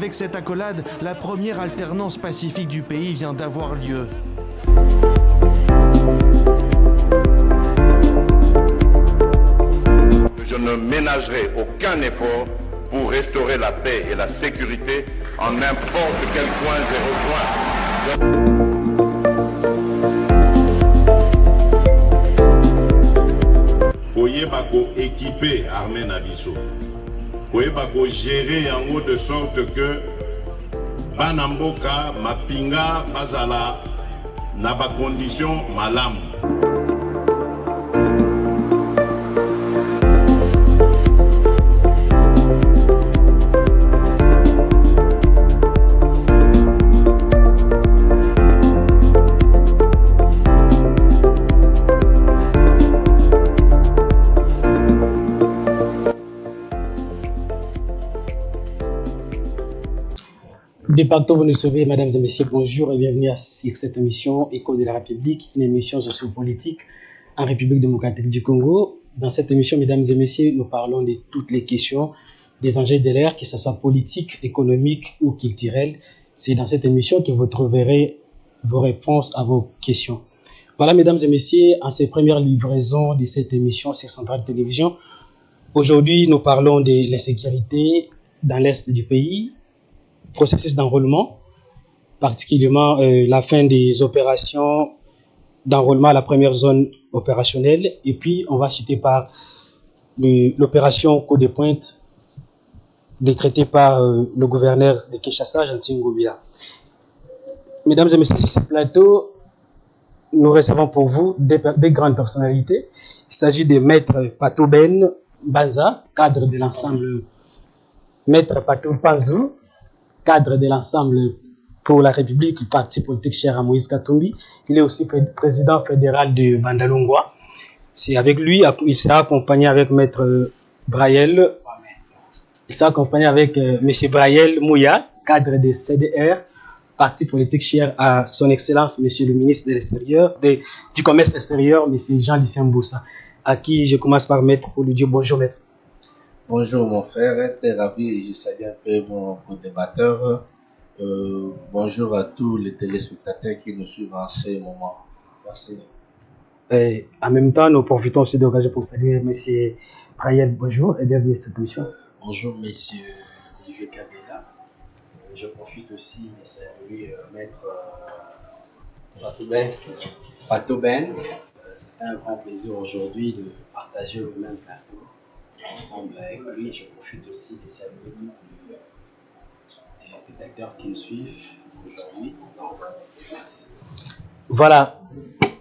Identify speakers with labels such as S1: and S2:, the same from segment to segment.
S1: Avec cette accolade, la première alternance pacifique du pays vient d'avoir lieu.
S2: Je ne ménagerai aucun effort pour restaurer la paix et la sécurité en n'importe quel coin et recoin.
S3: Koye bako équiper armée Nabiso. Koye bako gérer en haut de sorte que Banamboka, Mapinga, Bazala, n'a pas condition malamu.
S4: De partout, vous nous sauvez, mesdames et messieurs, bonjour et bienvenue à cette émission Écho de la République, une émission sociopolitique en République démocratique du Congo. Dans cette émission, mesdames et messieurs, nous parlons de toutes les questions, des enjeux de l'ère, que ce soit politique, économique ou culturel. C'est dans cette émission que vous trouverez vos réponses à vos questions. Voilà, mesdames et messieurs, en ces premières livraisons de cette émission sur Centrale Télévision, aujourd'hui, nous parlons de l'insécurité dans l'est du pays, processus d'enrôlement, particulièrement la fin des opérations d'enrôlement à la première zone opérationnelle, et puis on va citer par l'opération Coup de pointe décrétée par le gouverneur de Kinshasa, Gentil Ngobila. Mesdames et messieurs, sur ce plateau, nous recevons pour vous des grandes personnalités. Il s'agit de Maître Pato Ben Banza, cadre de l'ensemble, Maître Pato Panzou, cadre de l'ensemble pour la République, le parti politique cher à Moïse Katumbi. Il est aussi président fédéral de Bandalungwa. C'est avec lui, il sera accompagné avec Maître Brayel. Il sera accompagné avec Monsieur Brayel Mouya, cadre de CDR, parti politique cher à son Excellence, Monsieur le ministre de l'Extérieur, du Commerce extérieur, Monsieur Jean-Lucien Mboussa, à qui je commence par Maître pour lui dire bonjour, Maître.
S5: Bonjour mon frère, très ravi et je salue un peu mon débatteur. Bonjour à tous les téléspectateurs qui nous suivent en ce moment. Merci.
S4: Et en même temps, nous profitons aussi de l'occasion pour saluer M. Brayel. Bonjour et bienvenue à cette émission.
S6: Bonjour M. Olivier Kabila. Je profite aussi de saluer Maître Pato Ben. C'est un grand plaisir aujourd'hui de partager le même plateau ensemble avec lui. Je profite aussi de saluer tous les spectateurs qui nous suivent aujourd'hui. Donc, merci.
S4: Voilà,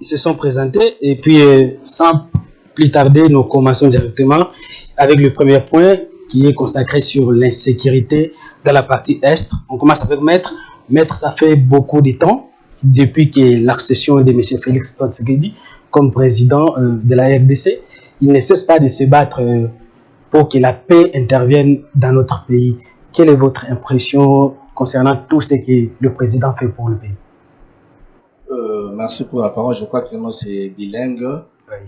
S4: ils se sont présentés et puis sans plus tarder, nous commençons directement avec le premier point qui est consacré sur l'insécurité dans la partie Est. On commence avec Maître. Maître, ça fait beaucoup de temps depuis que l'accession de M. Félix Tshisekedi comme président de la RDC. Il ne cesse pas de se battre pour que la paix intervienne dans notre pays. Quelle est votre impression concernant tout ce que le président fait pour le pays?
S5: Merci pour la parole. Je crois que moi c'est bilingue.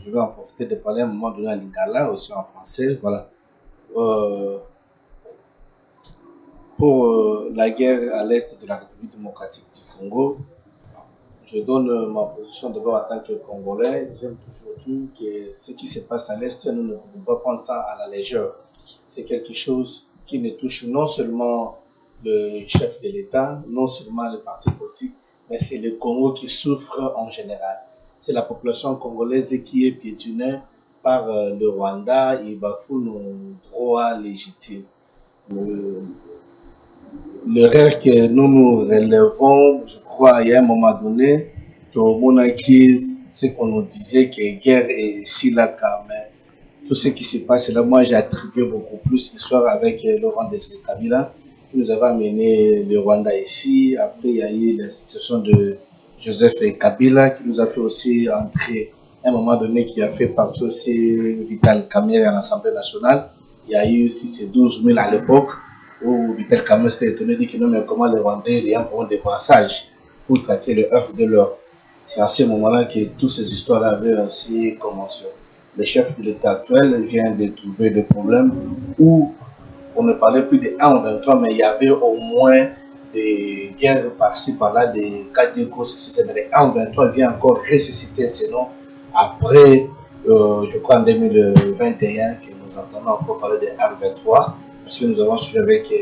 S5: Je vais en profiter de parler à un moment donné en lingala, aussi en français. Voilà. Pour la guerre à l'est de la République démocratique du Congo, je donne ma position d'abord en tant que Congolais. J'aime toujours dire que ce qui se passe à l'Est, nous ne pouvons pas prendre ça à la légère. C'est quelque chose qui ne touche non seulement le chef de l'État, non seulement le parti politique, mais c'est le Congo qui souffre en général. C'est la population congolaise qui est piétinée par le Rwanda. Il bafoue nos droits légitimes. Le rêve que nous nous relevons, je crois, il y a un moment donné, c'est qu'on nous disait que guerre est ici là quand même. Tout ce qui se passe là, moi j'ai attribué beaucoup plus l'histoire avec Laurent Désiré Kabila, qui nous avait amené le Rwanda ici. Après, il y a eu la situation de Joseph Kabila, qui nous a fait aussi entrer à un moment donné, qui a fait partie aussi Vital Kamerhe à l'Assemblée nationale. Il y a eu aussi ces 12 000 à l'époque, où Vital Kamerhe s'était étonné, dit que non, mais comment les Rwandais, il y a un point de brassage pour traquer le œuf de l'or. C'est à ce moment-là que toutes ces histoires avaient aussi commencé. Le chef de l'État actuel vient de trouver des problèmes où on ne parlait plus de M23, mais il y avait au moins des guerres par-ci par-là, des cas de cause, mais le M23 vient encore ressusciter ce nom après, je crois en 2021, que nous entendons encore parler de M23, parce que nous avons suivi avec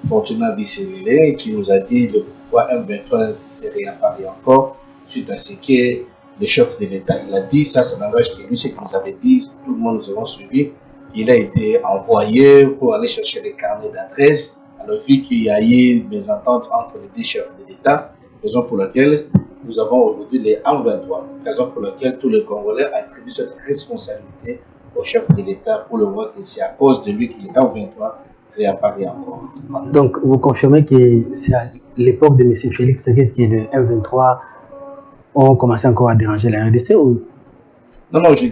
S5: Fortuna Bisseville qui nous a dit pourquoi M23 s'est réapparu encore suite à ce que le chef de l'État il a dit. Ça n'engage que lui, ce qu'il nous avait dit, tout le monde nous avons suivi. Il a été envoyé pour aller chercher les carnets d'adresse. Alors, vu qu'il y a eu des ententes entre les deux chefs de l'État, raison pour laquelle nous avons aujourd'hui les M23, raison pour laquelle tous les Congolais attribuent cette responsabilité au chef de l'État pour le moment que c'est à cause de lui que les M23 réapparaît encore.
S4: Donc, vous confirmez que c'est à l'époque de M. Félix Tshisekedi que le M23 ont commencé encore à déranger la RDC ou...
S5: Non, je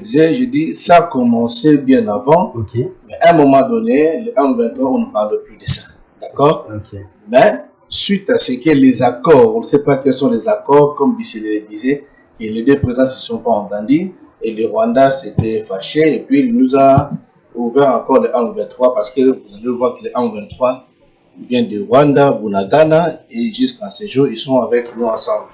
S5: dis, ça a commencé bien avant, mais à un moment donné, le M23, on ne parle plus de ça, d'accord? Mais, suite à ce que les accords, on ne sait pas quels sont les accords, comme Bissele le disait, que les deux présidents ne se sont pas entendus, et le Rwanda s'était fâché, et puis il nous a ouvert encore le M23, parce que vous allez voir que le M23 vient de Rwanda, Bunagana, et jusqu'à ce jour, ils sont avec nous ensemble.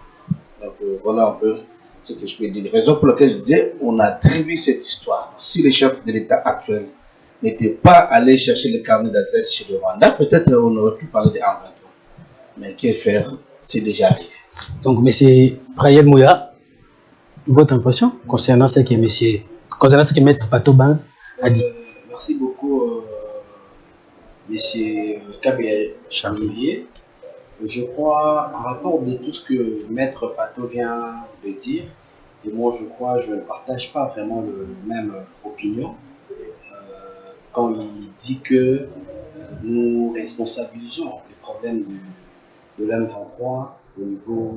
S5: Donc voilà un peu ce que je peux dire. La raison pour laquelle je disais, on attribue cette histoire. Si les chefs de l'État actuel n'étaient pas allés chercher le carnet d'adresse chez le Rwanda, peut-être on aurait pu parler de M23. Mais que faire, c'est déjà arrivé.
S4: Donc, M. Prayel Mouya, votre impression concernant ce que M. Pato Banz a dit?
S6: Merci beaucoup, M. Kabé Olivier. Je crois, en rapport de tout ce que Maître Pato vient de dire, et moi je crois, je ne partage pas vraiment la même opinion, quand il dit que nous responsabilisons les problèmes de l'M23 au niveau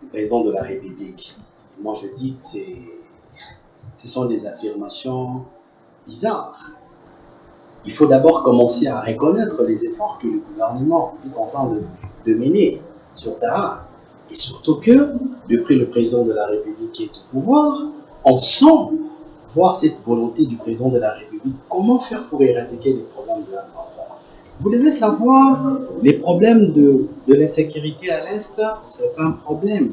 S6: du président de la République. Moi je dis que ce sont des affirmations bizarres. Il faut d'abord commencer à reconnaître les efforts que le gouvernement est en train de mener sur terrain. Et surtout que, depuis le président de la République qui est au pouvoir, on sent voir cette volonté du président de la République. Comment faire pour éradiquer les problèmes de l'M23? Vous devez savoir, les problèmes de l'insécurité à l'Est, c'est un problème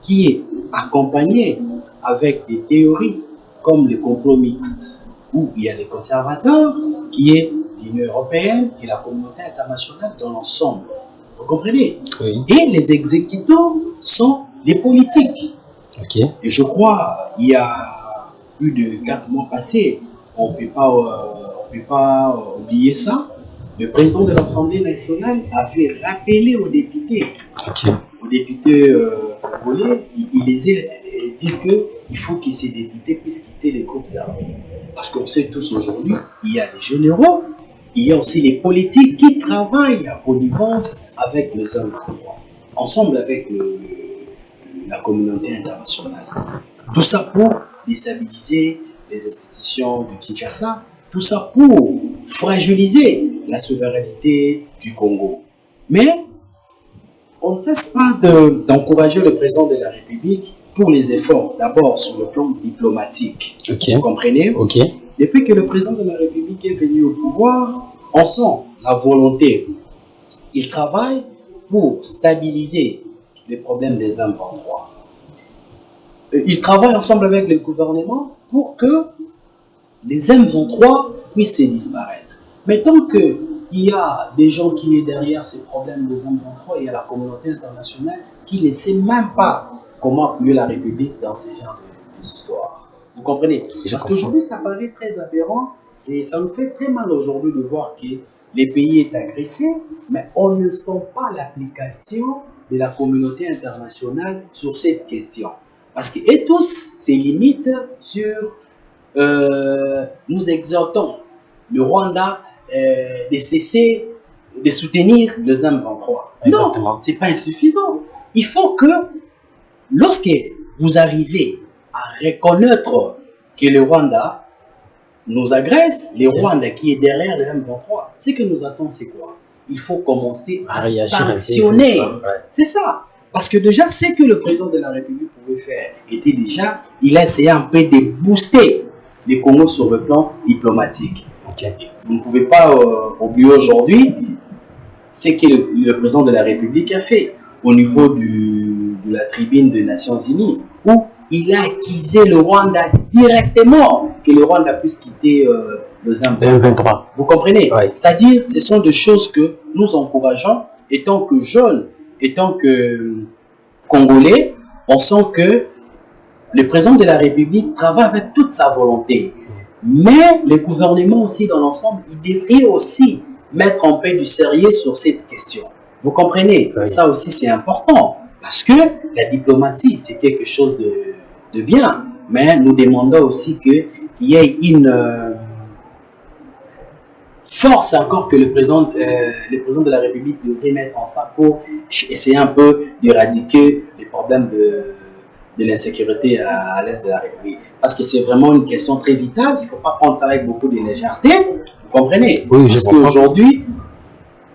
S6: qui est accompagné avec des théories comme le complot mixte, où il y a les conservateurs, qui est l'Union européenne et la communauté internationale dans l'ensemble. Vous comprenez?
S4: Oui.
S6: Et les exécutants sont les politiques. Et je crois, il y a plus de 4 mois passés, on ne peut pas oublier ça. Le président de l'Assemblée nationale avait rappelé aux députés, congolais, il les a dit qu'il faut que ces députés puissent quitter les groupes armés. Parce qu'on sait tous aujourd'hui, il y a des généraux, il y a aussi les politiques qui travaillent à connivence avec les M23, ensemble avec la communauté internationale. Tout ça pour déstabiliser les institutions de Kinshasa, tout ça pour fragiliser la souveraineté du Congo. Mais on ne cesse pas d'encourager le président de la République pour les efforts, d'abord sur le plan diplomatique. Vous comprenez? Depuis que le président de la République est venu au pouvoir, on sent la volonté. Il travaille pour stabiliser les problèmes des M23. Il travaille ensemble avec le gouvernement pour que les M23 puissent se disparaître. Mais tant qu'il y a des gens qui sont derrière ces problèmes des M23, il y a la communauté internationale qui ne sait même pas comment appuyer la République dans ces genres d'histoires. Vous comprenez? Parce qu'aujourd'hui, ça paraît très aberrant et ça nous fait très mal aujourd'hui de voir que les pays est agressé, mais on ne sent pas l'application de la communauté internationale sur cette question. Parce que et tous se limitent sur nous exhortons le Rwanda de cesser de soutenir les M23. Non, ce n'est pas insuffisant. Il faut que lorsque vous arrivez à reconnaître que le Rwanda nous agresse, le Rwanda qui est derrière le M23, ce que nous attendons, c'est quoi? Il faut commencer à sanctionner. C'est ça. Parce que déjà, ce que le président de la République pouvait faire était déjà, il a essayé un peu de booster les Congos sur le plan diplomatique.
S4: Okay.
S6: Vous ne pouvez pas oublier aujourd'hui ce que le président de la République a fait au niveau de la tribune des Nations Unies, où il a accusé le Rwanda directement, que le Rwanda puisse quitter le Zambie.
S4: 23.
S6: Vous comprenez?
S4: Ouais.
S6: C'est-à-dire, ce sont des choses que nous encourageons, étant que jeunes, étant que Congolais, on sent que le président de la République travaille avec toute sa volonté. Mais le gouvernement aussi dans l'ensemble, il devrait aussi mettre un peu du sérieux sur cette question. Vous comprenez?
S4: Oui.
S6: Ça aussi c'est important. Parce que la diplomatie, c'est quelque chose de bien. Mais nous demandons aussi qu'il y ait une force encore que le président de la République devrait mettre en ça pour essayer un peu d'éradiquer les problèmes de l'insécurité à l'est de la République. Parce que c'est vraiment une question très vitale. Il ne faut pas prendre ça avec beaucoup de légèreté. Vous comprenez?
S4: Oui,
S6: parce qu'aujourd'hui,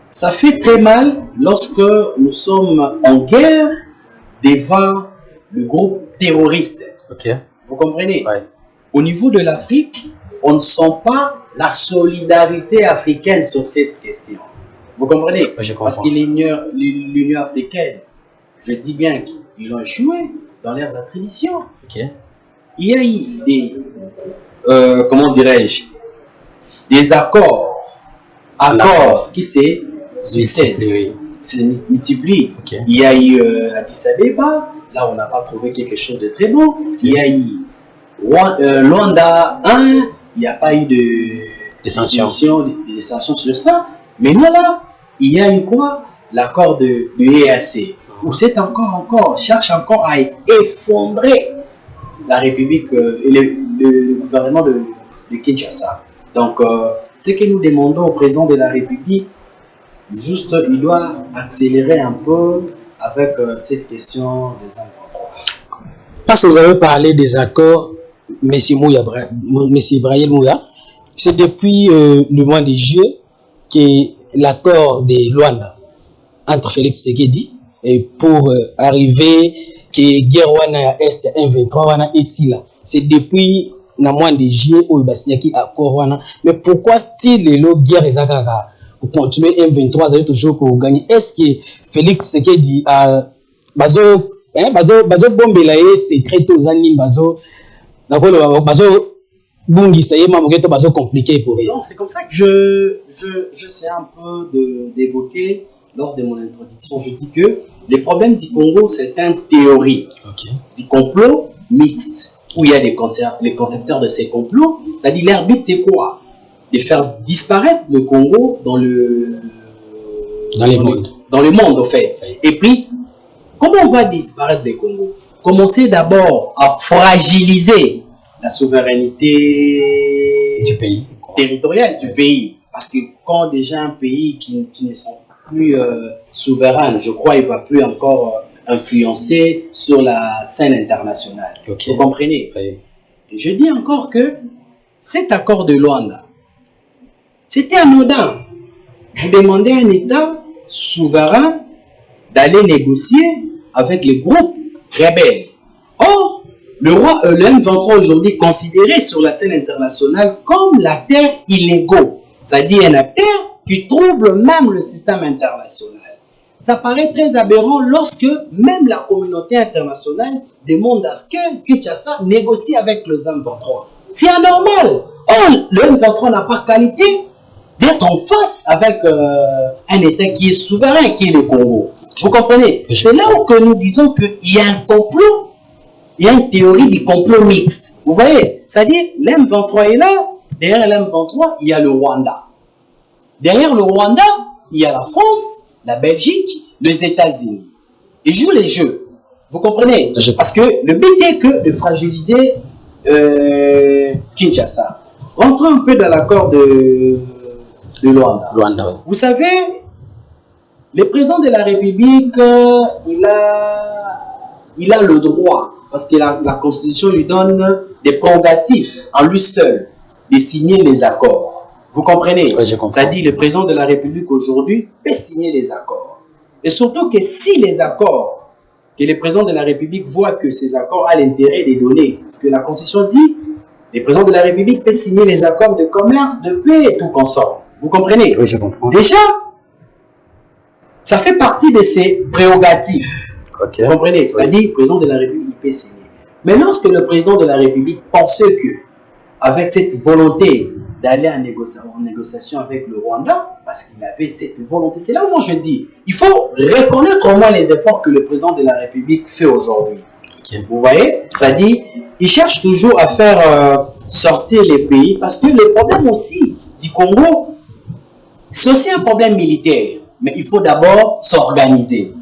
S6: ça fait très mal lorsque nous sommes en guerre devant le groupe terroriste.
S4: Ok.
S6: Vous comprenez?
S4: Ouais.
S6: Au niveau de l'Afrique, on ne sent pas la solidarité africaine sur cette question. Vous comprenez?
S4: Ouais, je comprends.
S6: Parce que l'Union africaine, je dis bien qu'ils ont échoué dans leurs attributions.
S4: Ok.
S6: Il y a eu des, comment dirais-je, des accords qui s'est multiplient.
S4: Okay.
S6: Il y a eu Addis Abeba, là on n'a pas trouvé quelque chose de très bon. Il y a eu Luanda 1, il n'y a pas eu de sanctions sur ça. Mais nous là, il y a eu quoi? L'accord de EAC, où c'est cherche encore à effondrer la République et le gouvernement de Kinshasa. Donc, ce que nous demandons au président de la République, juste, il doit accélérer un peu avec cette question des M23.
S4: Parce que vous avez parlé des accords, M. Brahim Mouya, c'est depuis le mois de juillet que l'accord de Luanda entre Félix Tshisekedi et pour arriver que guerre wana est M23 wana ici là. C'est depuis le mois de juillet où il y a accord wana. Mais pourquoi t-il le guerre ezakaka pour continuer M23 ça toujours pour gagner? Est-ce que Félix Tshisekedi a bazo bombe la secret aux animes bazo d'accord bazo bungi ça y est maman que bazo compliqué pour eux.
S6: Non, c'est comme ça que j'essaie un peu d'évoquer lors de mon introduction. Je dis que le problème du Congo, c'est une théorie du complot mixte, où il y a les concepteurs de ces complots. C'est-à-dire, leur but, c'est quoi? De faire disparaître le Congo dans le monde, en fait. Et puis, comment on va disparaître le Congo? Commencer d'abord à fragiliser la souveraineté
S4: du pays,
S6: territoriale du pays. Parce que quand déjà un pays qui ne sont plus souverain, je crois, il ne va plus encore influencer sur la scène internationale. Vous comprenez? Et je dis encore que cet accord de Luanda, c'était anodin. Vous demandez à un État souverain d'aller négocier avec les groupes rebelles. Or, le M23 aujourd'hui considéré sur la scène internationale comme l'acteur illégaux, c'est-à-dire un acteur qui trouble même le système international. Ça paraît très aberrant lorsque même la communauté internationale demande à ce que Kinshasa négocie avec le M23. C'est anormal. Or, le M23 n'a pas qualité d'être en face avec un État qui est souverain, qui est le Congo. Vous comprenez? C'est là où que nous disons qu'il y a un complot, il y a une théorie du complot mixte. Vous voyez? C'est-à-dire, l'M23 est là, derrière l'M23, il y a le Rwanda. Derrière le Rwanda, il y a la France, la Belgique, les États-Unis. Ils jouent les jeux. Vous comprenez? Parce que le but est que de fragiliser Kinshasa. Rentrons un peu dans l'accord de Luanda.
S4: Oui.
S6: Vous savez, le président de la République, il a le droit, parce que la Constitution lui donne des prérogatives en lui seul, de signer les accords. Vous comprenez?
S4: Oui, je comprends.
S6: Ça dit, le président de la République aujourd'hui peut signer les accords. Et surtout que si les accords, que le président de la République voit que ces accords ont l'intérêt de donner, parce que la Constitution dit, Le président de la République peut signer les accords de commerce, de paix et tout consort. Vous comprenez?
S4: Oui, je comprends.
S6: Déjà, ça fait partie de ses prérogatives.
S4: Ok.
S6: Vous comprenez? C'est-à-dire, le président de la République peut signer. Mais lorsque le président de la République pensait que, avec cette volonté d'aller en négociation avec le Rwanda, parce qu'il avait cette volonté, c'est là où moi je dis, il faut reconnaître au moins les efforts que le président de la République fait aujourd'hui.
S4: Ok.
S6: Vous voyez? C'est-à-dire, il cherche toujours à faire sortir les pays, parce que le problème aussi du Congo, c'est aussi un problème militaire, mais il faut d'abord s'organiser.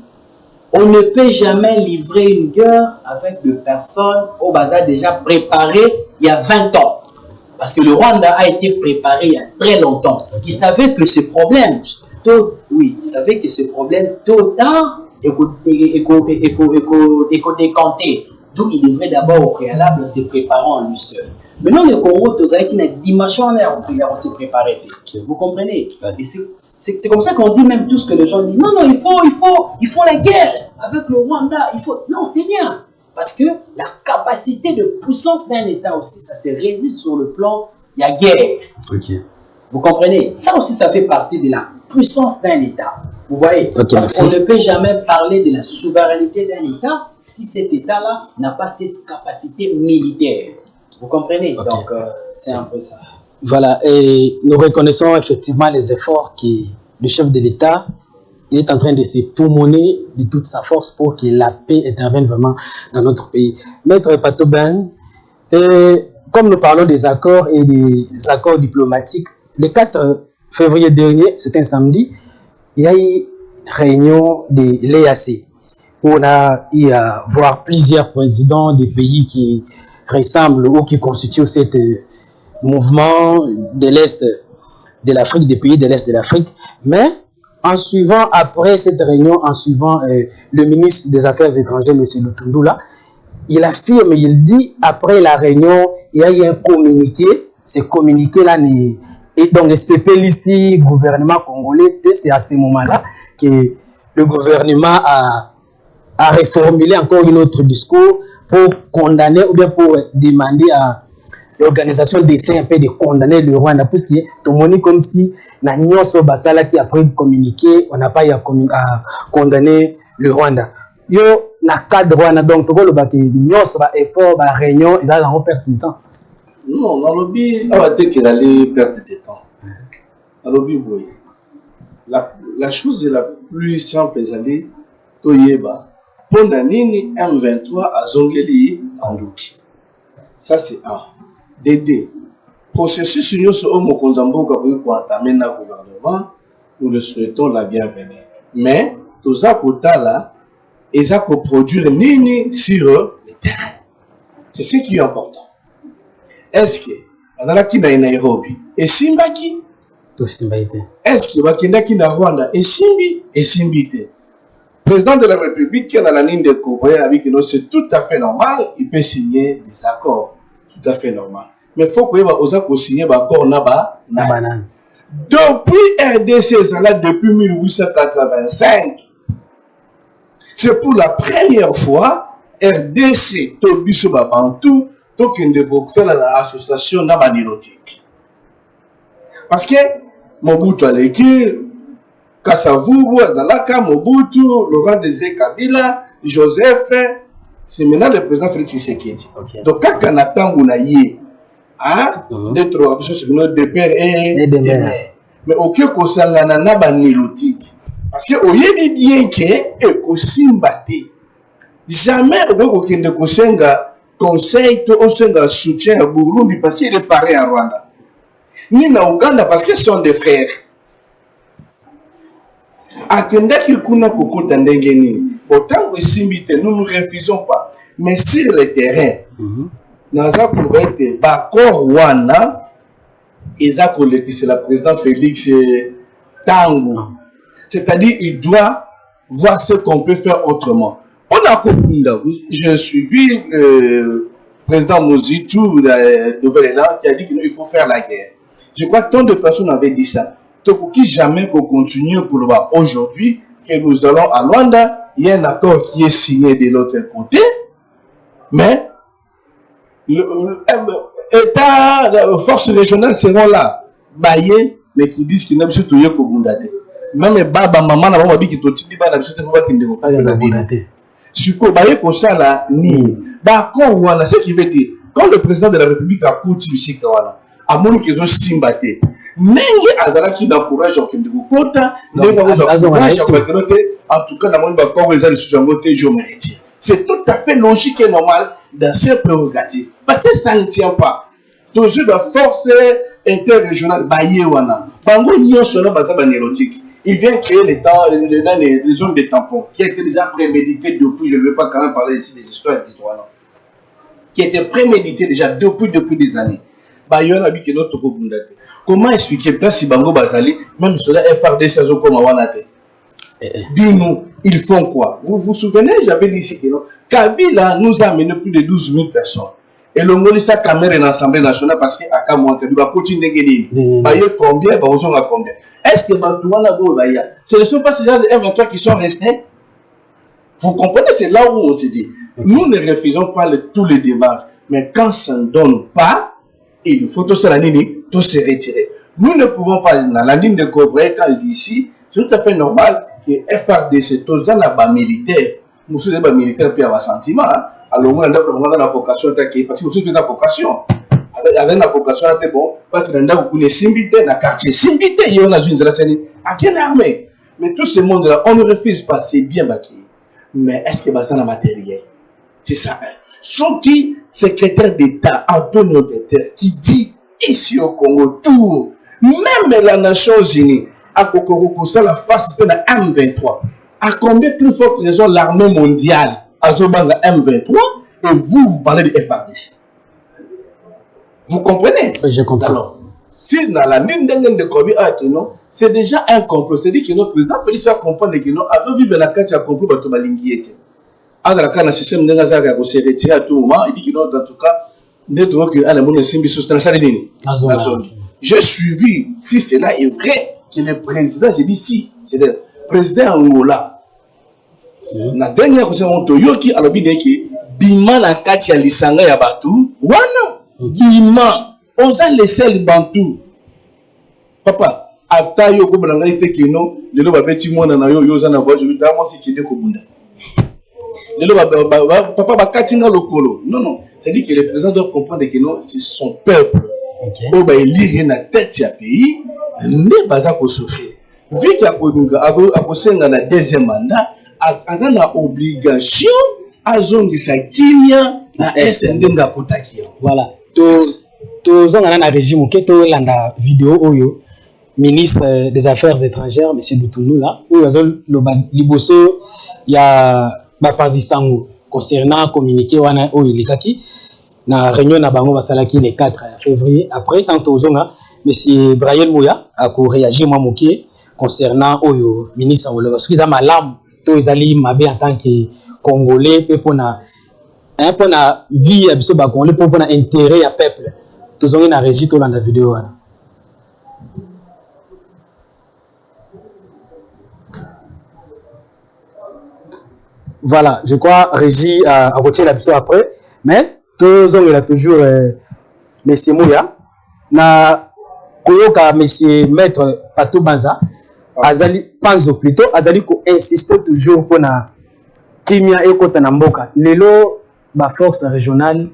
S6: On ne peut jamais livrer une guerre avec des personnes au bazar déjà préparées il y a 20 ans. Parce que le Rwanda a été préparé il y a très longtemps. Il savait que ce problème, tôt ou tard, est décanté. Donc il devrait d'abord au préalable se préparer en lui seul. Maintenant, le Congo, tout ça, qui n'a dimension on s'est préparé. Vous comprenez? Et c'est comme ça qu'on dit même tout ce que les gens disent. Non, non, il faut la guerre avec le Rwanda. Non, c'est bien. Parce que la capacité de puissance d'un État aussi, ça se réside sur le plan, il y a guerre.
S4: Ok.
S6: Vous comprenez? Ça aussi, ça fait partie de la puissance d'un État. Vous voyez?
S4: Okay,
S6: parce qu'on ne peut jamais parler de la souveraineté d'un État si cet État-là n'a pas cette capacité militaire. Vous comprenez? Okay. Donc, c'est un peu ça.
S4: Voilà, et nous reconnaissons effectivement les efforts que le chef de l'État est en train de se poumonner de toute sa force pour que la paix intervienne vraiment dans notre pays. Maître Patoben, comme nous parlons des accords et des accords diplomatiques, le 4 février dernier, c'est un samedi, il y a eu une réunion de l'EAC. On a eu à voir plusieurs présidents des pays qui ressemblent ou qui constituent ce mouvement de l'Est de l'Afrique, des pays de l'Est de l'Afrique. Mais en suivant, après cette réunion, en suivant le ministre des Affaires étrangères, M. Lutundula, il affirme, il dit, après la réunion, il y a eu un communiqué. Ce communiqué-là, et donc le CPLICI, gouvernement congolais, c'est à ce moment-là que le gouvernement a reformulé encore un autre discours pour condamner ou bien pour demander à l'organisation d'essai un peu de condamner le Rwanda, puisque tout le monde est comme si na nyonso basala qui après communiqué, on n'a pas eu à condamner le Rwanda. Yo na cadre wana donc to le baki nyonso ba effort ba réunion ils ont perdre du temps.
S5: Non, dans le lobby, on va dire qu'ils allaient perdre du temps. Dans le lobby, oui. La chose la plus simple, c'est d'aller Toyeba. Pendant nini M23 à Zongeli en Douki. Ça c'est un. Dédé. Processus union sur Omo Konzambo Gabriel pour entamer le gouvernement, nous le souhaitons la bienvenue. Mais, tout ça kota là, ils ont produire nini sur le terrain. C'est ce qui est important. Est-ce que, dans la Kina et Nairobi, et Simbaki? Est-ce que Bakindaki na Rwanda et Simbi? Et Simbite. Président de la République qui est dans la ligne de Cobray avec nous, c'est tout à fait normal, il peut signer des accords. Tout à fait normal. Mais il faut qu'il ait signé des accords là-bas. Depuis RDC, c'est là depuis 1885. C'est pour la première fois, RDC, Tobiso Babantou, Tokende Boxel à l'association Nabanilotique. Parce que Mobutu Aleki, Kassavubu, Azalaka, Mobutu, Laurent Désiré Kabila, Joseph, c'est maintenant le président Félix Tshisekedi. Okay. Donc, quand on attend qu'on a yé, d'être option sur de père et de mère. Mais aucun conseil n'a pas nilotique. Parce que on y bien que aussi mbaté. Jamais aucun de conseil de soutien à Burundi parce qu'il est pareil à Rwanda. Ni na Ouganda parce qu'ils sont des frères. Akenda ki kuna kokota ndenge nini. Autant que Simbite, nous ne refusons pas. Mais sur le terrain, nous avons été d'accord, c'est le président Félix Tango. C'est-à-dire, il doit voir ce qu'on peut faire autrement. On a compris, j'ai suivi le président Mozitou de Nouvelle-Élan qui a dit qu'il faut faire la guerre. Je crois que tant de personnes avaient dit ça. Donc, qui jamais qu'on continue pour le voir aujourd'hui, que nous allons à Luanda, il y a un accord qui est signé de l'autre côté, mais État, forces régionales seront là. Baye, mais qui disent qu'ils n'aiment surtout pas Kobundate. Même baba, maman, na maman, qui t'ont dit, bah, n'a surtout pas qu'il ne faut pas faire la dîner. Si vous voyez comme ça, là, ni. Bah, quoi, ce qui veut dire, quand le président de la République a coûté ici, à mon qu'ils ont simbaté. Nenge azala qui n'encourage au Kende Kota, en tout cas, c'est tout à fait logique et normal dans ces prérogatives. Parce que ça ne tient pas. Toujours la force interrégionale, Bayewana, Bango Nyon Sona Bazaba Nérotique, il vient créer les zones de tampons, qui a été déjà prémédité depuis, je ne vais pas quand même parler ici de l'histoire de Titoana, qui a été prémédité déjà depuis des années. Bayona dit que notre Kobundate. Comment expliquer peut si Bango Bazali, même sur la FRDC, comme Awanate? Dis-nous, ils font quoi? Vous vous souvenez, j'avais dit ici que non, Kabila nous a amené plus de 12 000 personnes. Et l'Ongoli sa caméra dans l'Assemblée nationale parce qu'il a Kabila continue de gagner. Combien? Combien? Est-ce que Bantouana Go Baya, ce ne sont pas ces gens de M23 qui sont restés? Vous comprenez, c'est là où on se dit. Nous ne refusons pas tous les démarches, mais quand ça ne donne pas, il faut tout se retirer. Nous ne pouvons pas, dans la ligne de Cobra, quand il dit ici, c'est tout à fait normal que FRDC, tous dans la militaire, nous sommes des militaires puis avoir sentiment. Alors, on a la vocation, parce que nous sommes la vocation. Avec la vocation, c'est bon, parce que nous avons une Simbité, dans le quartier Simbité, il y a une zone à quelle armée? Mais tout ce monde-là, on ne refuse pas, c'est bien bâti. Mais est-ce que c'est dans le matériel? C'est ça. Son qui, secrétaire d'État, Antonio Guterres, qui dit ici au Congo, tout, même les Nations Unies, à Kokoro, ça la face de la M23. À combien plus forte raison l'armée mondiale a la M23 et vous parlez de FRDC? Vous comprenez?
S4: Je comprends.
S5: Alors, si dans la ligne de Kobi, c'est déjà un complot. C'est dit que notre président Félix va comprendre que nous avons vécu la carte à complot pour Tobalingi était. Alors, quand le système de s'est retiré à tout moment, il dit que non, en tout cas, j'ai suivi, si cela est vrai, que le président, j'ai dit si, c'est le président Angola. La dernière chose, on toyoki alobi neki bima la kati ya lisanga ya batu wana bima oza laisser le bantu papa atayo ko balanga ite kino lelo babeti mwana na yo yoza na voix je lui dama si kide ko bunda lelo papa bakatinga lokolo non c'est dit que le président doit comprendre que non c'est son peuple o ba élire na tête ya pays ne baza ko souffrir vu qu'il a kosenga na deuxième mandat a na obligation à zongisa kimia na SND nga kotakia.
S4: Voilà. To zongana na régime ke to landa vidéo oyo ministre des Affaires étrangères monsieur Doutoulou là oyo azol loba liboso ya bapanzi sango concernant communiqué wana oyo likaki na réunion na bango basalaki le 4 février après tantôt zonga monsieur Brian Mouya a ko réagir moi moké concernant oyo ministre wolo parce qu'ils a malam to ezali mabe en tant que congolais pe pona un peu na vie biso ba congolais pe pona intérêt ya peuple to zongi na régie to landa vidéo wana voilà je crois régie a retiré la biso après mais to zongi là toujours monsieur Mouya na koyoka monsieur maître Pato Banza azali panzo plutôt azali ko insister toujours pour na kimia ekota na mboka lelo ba force régionale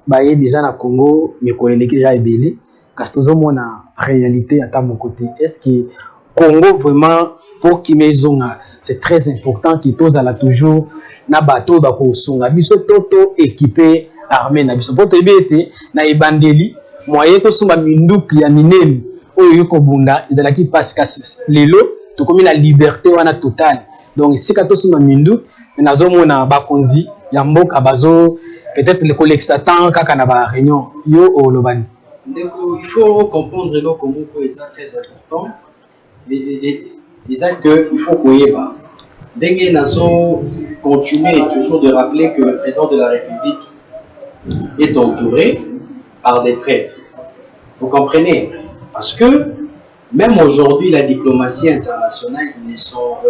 S4: ba ye déjà na Congo mais ko eleki déjà ebele parce que tozo mona réalité à mon côté est-ce que Congo vraiment pour kimia zonga c'est très important que tous ala toujours na bateau ba ko songa biso toto équipé armée na biso poto ebete na ebandeli moyen to suma minduki ya minemi oyo kobunda ezalaki passe kasi lelo to komi la liberté wana totale donc si kato suma mindu nazomona bakonzi ya mboka bazo peut-être le collectant kaka na ba réunion yo o lobani
S6: ndeko il faut comprendre le Congo c'est très important et ça que il faut koyeba ndenge nazo continuer toujours de rappeler que le président de la République est entouré par des traîtres. Vous comprenez? Parce que même aujourd'hui, la diplomatie internationale,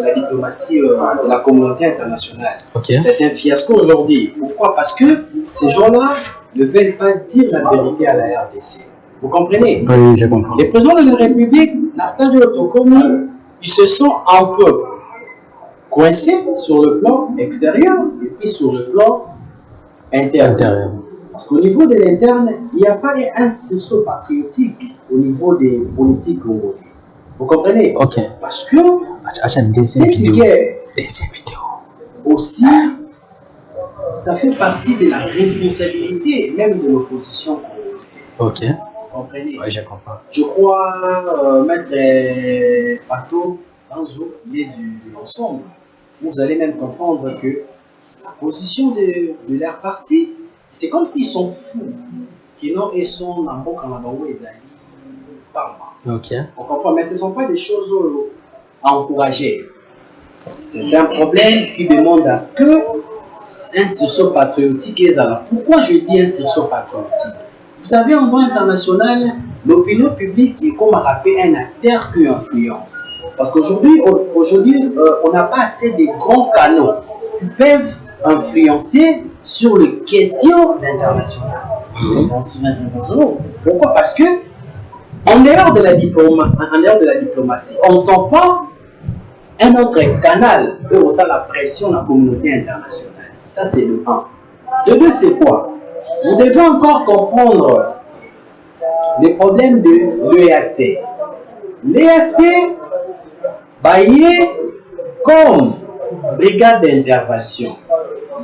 S6: la diplomatie de la communauté internationale, c'est un fiasco aujourd'hui. Pourquoi? Parce que ces gens-là ne veulent pas dire la vérité à la RDC. Vous comprenez?
S4: Oui, je comprends.
S6: Les présidents de la République, Nastadio Tokomi, ils se sont un peu coincés sur le plan extérieur et puis sur le plan interne. Parce qu'au niveau de l'interne, il n'y a pas un sursaut patriotique au niveau des politiques congolais. Vous comprenez?
S4: Ok.
S6: Parce que cette guerre aussi, ça fait partie de la responsabilité même de l'opposition congolaise.
S4: Ok.
S6: Vous comprenez?
S4: Oui, je comprends.
S6: Je crois, Maître Pato Banzo, il est de l'ensemble. Vous allez même comprendre que la position de leur parti, c'est comme s'ils sont fous. Qu'ils sont en bon Kanabango et Zali.
S4: Ok.
S6: On comprend, mais ce ne sont pas des choses à encourager. C'est un problème qui demande à ce que un sursaut patriotique est là. Pourquoi je dis un sursaut patriotique? Vous savez, en droit international, l'opinion publique est comme rappelé un acteur qui influence. Parce qu'aujourd'hui, on n'a pas assez de grands canaux qui peuvent influencer sur les questions internationales. Pourquoi? Parce que en dehors de la diplomatie, on ne sent pas un autre canal où ça la pression de la communauté internationale. Ça, c'est le 1. Le 2, c'est quoi? Vous devez encore comprendre les problèmes de l'EAC. L'EAC, baillé comme brigade d'intervention.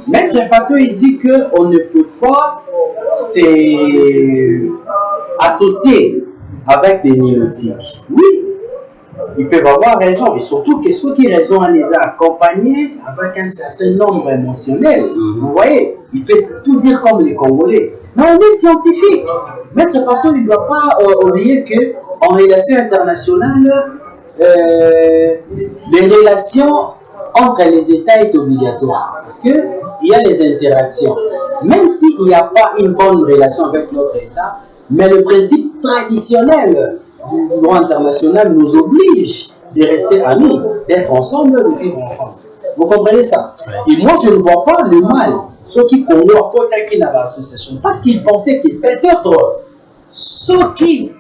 S6: Maître Pato, il dit qu'on ne peut pas s'associer avec des nilotiques. Oui, ils peuvent avoir raison, et surtout que ceux qui raison les a accompagnés avec un certain nombre émotionnel. Vous voyez, ils peuvent tout dire comme les Congolais. Mais on est scientifique. Maître Pato, il ne doit pas oublier qu'en relation internationale, les relations entre les États est obligatoire. Parce qu'il y a les interactions. Même s'il n'y a pas une bonne relation avec l'autre État, mais le principe traditionnel du droit international nous oblige de rester amis, d'être ensemble, de vivre ensemble. Vous comprenez ça? Et moi, je ne vois pas le mal, ceux qui connaissent qui n'a pas d'association, parce qu'ils pensaient que peut-être ceux qui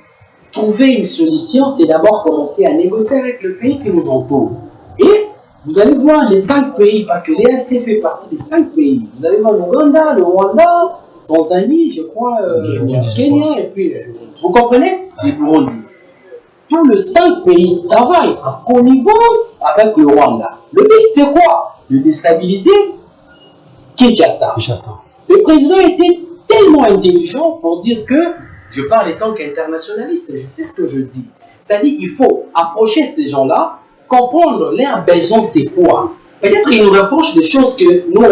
S6: trouvaient une solution, c'est d'abord commencer à négocier avec le pays qui nous entoure. Et vous allez voir les 5 pays, parce que l'EAC fait partie des 5 pays. Vous allez voir l'Ouganda, le Rwanda, Tanzanie, je crois, Kenya, et puis, vous comprenez? Et Burundi. Tous les 5 pays travaillent en connivence avec le Rwanda. Le but, c'est quoi? De déstabiliser Kinshasa. Le président était tellement intelligent pour dire que je parle en tant qu'internationaliste, je sais ce que je dis. C'est-à-dire qu'il faut approcher ces gens-là, comprendre leurs besoins, c'est quoi. Peut-être qu'ils nous reprochent des choses que nous,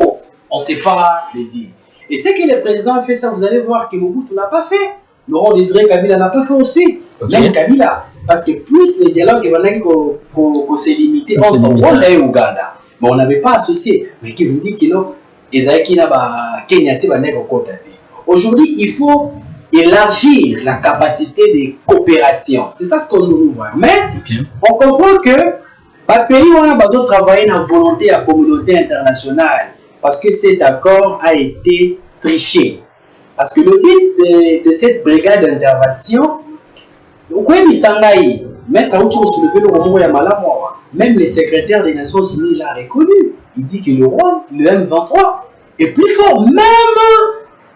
S6: on ne sait pas les dire. Et c'est que le président a fait ça, vous allez voir que Mobutu n'a pas fait. Laurent Désiré Kabila n'a pas fait aussi. Même Kabila. Parce que plus les dialogues qu'on s'est limité entre Rwanda et Ouganda, mais on n'avait pas associé. Mais qui vous dit que non, Kenya. Aujourd'hui, il faut élargir la capacité de coopération. C'est ça ce qu'on nous voit. Mais on comprend que le pays on a besoin de travailler dans la volonté de la communauté internationale parce que cet accord a été triché. Parce que le but de cette brigade d'intervention, même le secrétaire des Nations Unies l'a reconnu. Il dit que le roi, le M23, est plus fort, même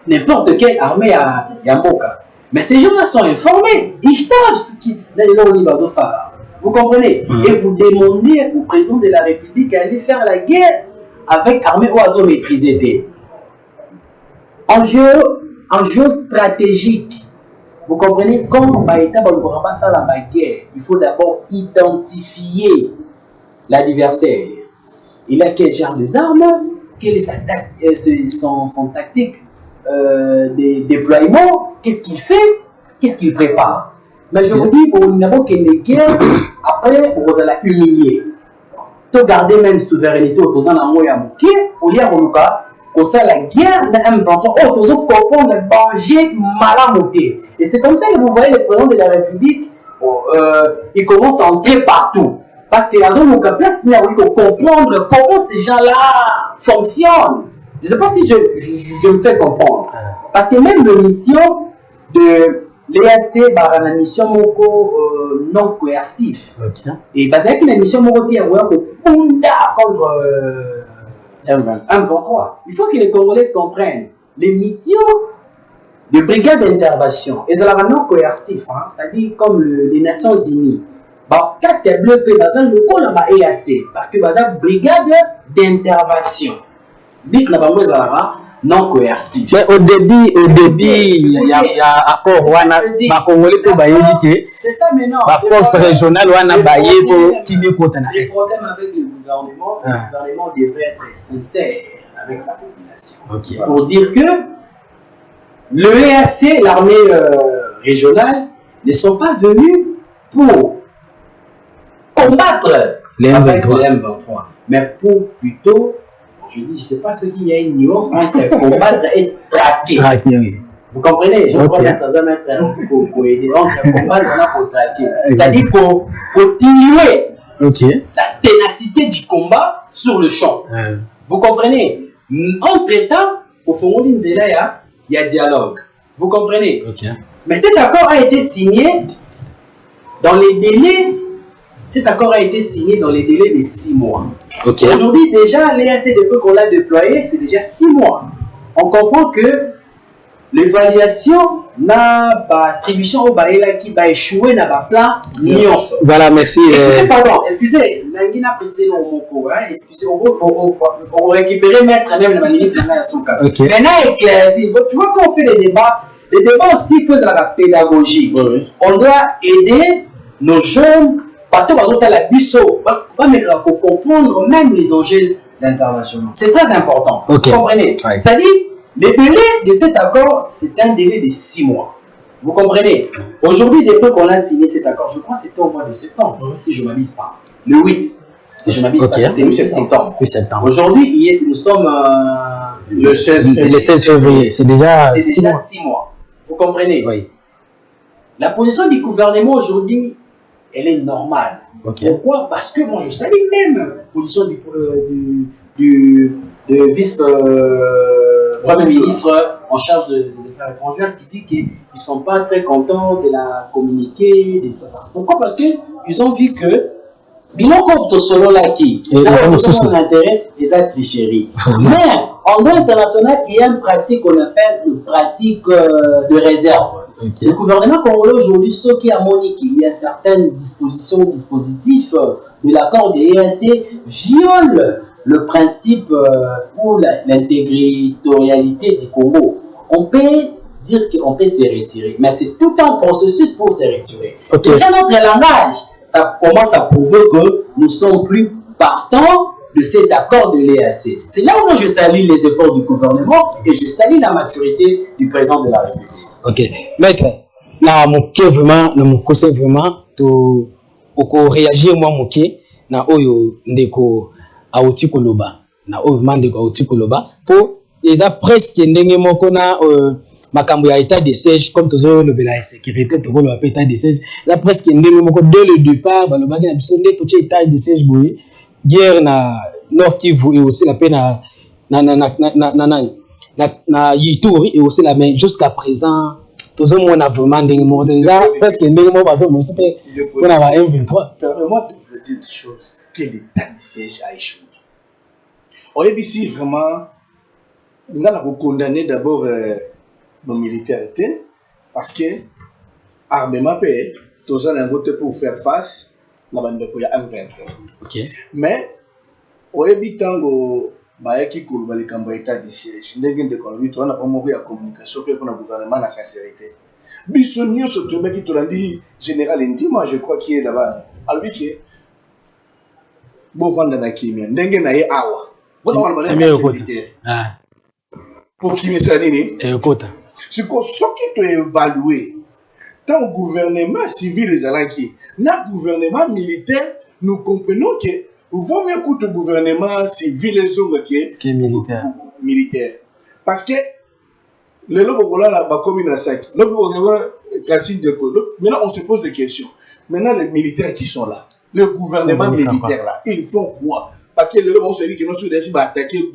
S6: n'importe quelle armée à Yamboka. Mais ces gens-là sont informés. Ils savent ce qu'ils ont. Vous comprenez? Et vous demandez au président de la République d'aller faire la guerre avec l'armée oiseau maîtrisée. Enjeu stratégique. Vous comprenez? Quand l'État va ça la guerre, il faut d'abord identifier l'adversaire. Il a quel genre d'armes? Quelle est son tactique de déploiement? Qu'est-ce qu'il fait? Qu'est-ce qu'il prépare? Mais je vous dis, on n'a pas que les guerres, après, on va humilier. Tu garder même souveraineté au Tozan à Moya Mouké, au lieu comme ça, la guerre de M23, oh, tous comprendre le danger malamoté. Et c'est comme ça que vous voyez le président de la République, ils commencent à entrer partout. Parce que la zone où place, il faut comprendre comment ces gens-là fonctionnent. Je ne sais pas si je me fais comprendre. Parce que même la mission de l'EAC, la mission non coercive. Et parce que la mission contre M23. Il faut que les Congolais comprennent. Les missions de brigade d'intervention, et ça la non coercif, hein, c'est-à-dire comme les Nations Unies. Bon, qu'est-ce qu'il y a bleu dans un local là-bas EAC, parce que dans une brigade d'intervention, dit là-bas non coercif.
S4: Mais au début, il y a accord wana ba Congolais to baye dit
S6: c'est ça maintenant.
S4: La force régionale wana baye pour qui n'est pas
S6: les problèmes avec le gouvernement devrait être sincère avec sa population.
S4: Okay.
S6: Pour dire que le EAC, l'armée régionale, ne sont pas venus pour combattre
S4: les
S6: avec le M23, mais pour plutôt, je dis, je ne sais pas ce qu'il y a une nuance entre combattre et traquer.
S4: Traquer, oui.
S6: Vous comprenez? Je crois que pour aider. Entre combattre, on a pour traquer. C'est-à-dire pour diluer la ténacité du combat sur le champ. Vous comprenez? Entre-temps, au fond de l'Inzela, il y a dialogue. Vous comprenez? Mais cet accord a été signé dans les délais. Cet accord a été signé dans les délais de 6 mois. Aujourd'hui, déjà, l'EAC, depuis qu'on l'a déployé, c'est déjà 6 mois. On comprend que l'évaluation n'a pas attribution au Baïla qui va échouer dans le plan Nyons.
S4: Voilà, merci.
S6: Pardon, excusez, Nangina précisé dans mon cours. Excusez, on va récupérer maître même la limite de la Souka. Maintenant, éclairci. Tu vois, quand on fait les débats aussi, il faut la pédagogie. On doit aider nos jeunes. Partout où la bisso, pour comprendre même les enjeux internationaux. C'est très important. Vous comprenez? C'est-à-dire, le délai de cet accord, c'est un délai de 6 mois. Vous comprenez? Aujourd'hui, depuis qu'on a signé cet accord, je crois que c'était au mois de septembre, si je ne m'abuse pas. Le 8, si je ne m'abuse pas, c'était le 8 septembre. Aujourd'hui, nous sommes
S4: le 16 février. C'est déjà 6
S6: mois. Vous comprenez?
S4: Oui.
S6: La position du gouvernement aujourd'hui, elle est normale. Pourquoi? Parce que moi je salue même la position du vice-premier ministre en charge des affaires étrangères qui dit qu'ils ne sont pas très contents de la communiquer, de ça. Pourquoi? Parce qu'ils ont vu que bilan comme selon l'acquis, on intérêt des actes tricheries. Mais en droit international, il y a une pratique qu'on appelle une pratique de réserve. Le gouvernement congolais aujourd'hui, ce qui a moniqué, il y a certaines dispositifs de l'accord de l'EAC violent le principe ou l'intégralité du Congo. On peut dire qu'on peut se retirer, mais c'est tout un processus pour se retirer. Déjà, notre langage, ça commence à prouver que nous sommes plus partants de cet accord de l'EAC. C'est là où je salue les efforts du gouvernement et je salue la maturité du président de la République.
S4: Ok. Maître, na moké vraiment, na mokose vraiment, to oko réagir moi moké, na oyo ndeko auti koloba, na oyo ndeko auti koloba, po eza presque ndenge moko na makambo ya état de siège comme toujours le bela sécurité to le état de siège, là presque ndenge moko dès le départ, balobaki na biso nde to état de siège boye, guerre na Nord Kivu et aussi la peine na Ituri et aussi la main jusqu'à présent tout le monde a vraiment déjà presque on a M23.
S5: Permets-moi de vous dire des choses que l'état de siège a échoué. On est ici vraiment nous avons condamné d'abord nos militaires parce que armement paix tous en voté pour faire face à la M23. Mais on est bitango bayaki kuluba likambo état de siège ndenge ndeko bitu wana pa moko ya communication pe pour gouvernement na sincérité biso nyonso tobaki tolandi général Ndima je crois qu'il est là-bas albique bo vanda na kimia ndenge na ye awa bona wana militaire pour kimia ça nini
S4: kota
S5: siko soki to évaluer tant gouvernement civil les alanki na gouvernement militaire nous comprenons que vaut mieux que le gouvernement civil et militaire. Parce que le lobo là la commune à sac. Maintenant on se pose des questions. Maintenant, les militaires qui sont là, le gouvernement militaire là, ils font quoi? Parce que le monde se dit que nous sommes attaqués,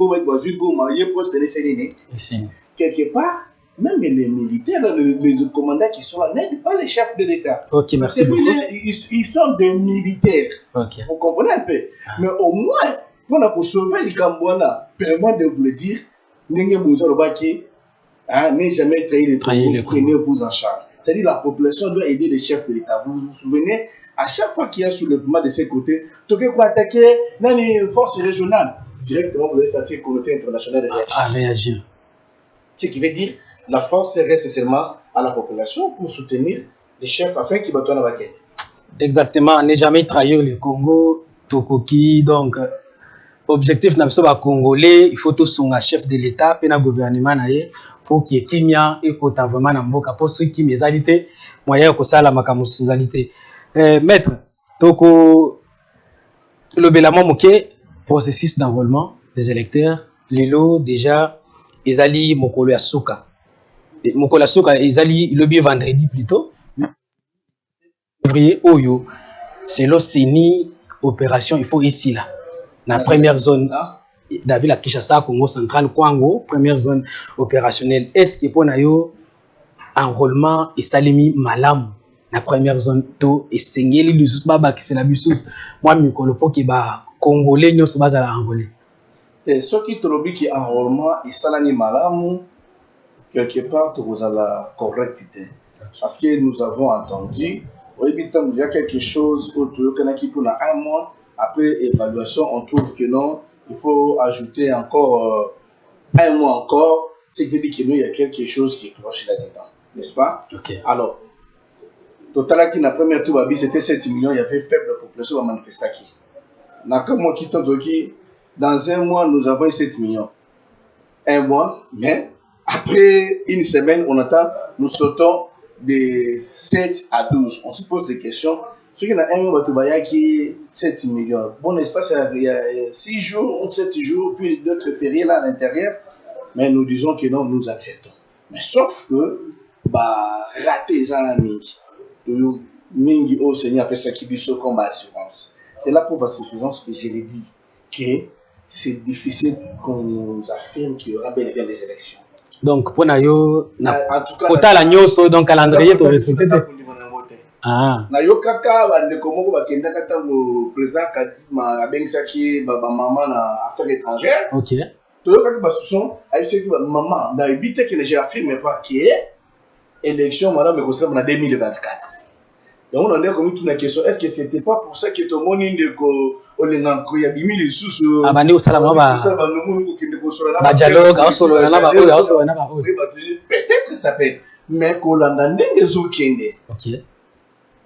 S5: quelque part, même les militaires, les commandants qui sont là, n'aident pas les chefs de l'État.
S4: Ok, merci beaucoup.
S5: Ils sont des militaires.
S4: Ok.
S5: Vous comprenez un peu? Mais au moins, on a sauver les Cambouana, permet de vous le dire, n'est jamais trahi les Congolais, prenez-vous en charge. C'est-à-dire la population doit aider les chefs de l'État. Vous vous souvenez, à chaque fois qu'il y a un soulèvement de ces côtés, Toké pour attaquer les forces régionales, directement vous allez sentir communauté internationale de
S4: réagir.
S5: Ce qui veut dire la force reste seulement à la population pour soutenir les chefs afin qu'ils battent la baquette.
S4: Exactement, ne jamais trahir le Congo, Tokoki, donc objectif n'a pas congolais, il faut tous un chef de l'État, puis un gouvernement pour qu'il y ait kimia et pour vraiment na mboka pour ceux qui mesalité moyen que ça la makamusalité. Maître, toko le belamo moké processus d'enrôlement des électeurs, lelo déjà ezali mokolo ya suka. Mokolo ya suka ezali le bi vendredi plutôt. Février oyo c'est l'OCENI opération il faut ici là. La première zone, David la Kinshasa, Congo central, Kwango, première zone opérationnelle. Est-ce que pour nayo enrôlement et salimi malam la première zone to et sengeli lusus baba qui c'est la bisus. Moi mikolo po ki ba congolais nyo se base à la enrôler.
S5: Et ce qui trobi qui enrôlement et salami malam quelque part tu vous a la correctité. Parce que nous avons entendu il y a quelque chose autour de qui pour un mois. Après évaluation, on trouve que non, il faut ajouter encore un mois encore. C'est que dit qu'il y a quelque chose qui cloche là-dedans, n'est-ce pas?
S4: Okay.
S5: Alors, total qui la première tour c'était 7 millions, il y avait faible population à manifester qui. Dans un mois, nous avons 7 millions. Un mois, mais après une semaine, on attend, nous sautons de 7 à 12. On se pose des questions. Ce qui a un mois qui 7 millions. Bon, n'est-ce pas, il y a 6 jours ou 7 jours, puis d'autres fériés là à l'intérieur. Mais nous disons que non, nous acceptons. Mais sauf que, rater ça, Mingi au Seigneur après ça qui biso comme assurance. C'est là pour la suffisance que je l'ai dit, que c'est difficile qu'on nous affirme qu'il y aura bel et bien des élections.
S4: Donc, pour Nayo,
S5: en tout cas,
S4: la nyonso, donc calendrier, tu respectes.
S5: Ah. Na yo kaka bande komo ba kenda kata mo président Kadima abengisaki ba maman na affaires étrangères.
S4: OK.
S5: To yo kaka ba sousson ayisaki ba maman na éviter que les gens affirment pas que élection madame me concerne en 2024. Donc on a comme une question, est-ce que c'était pas pour ça que tout le monde ndeko olenganko ya bimi les sous
S4: abandi osala ba dialogue osolo na ba oyo osolo na ba oyo.
S5: Peut-être ça peut être mais kolanda ndenge zokende.
S4: OK.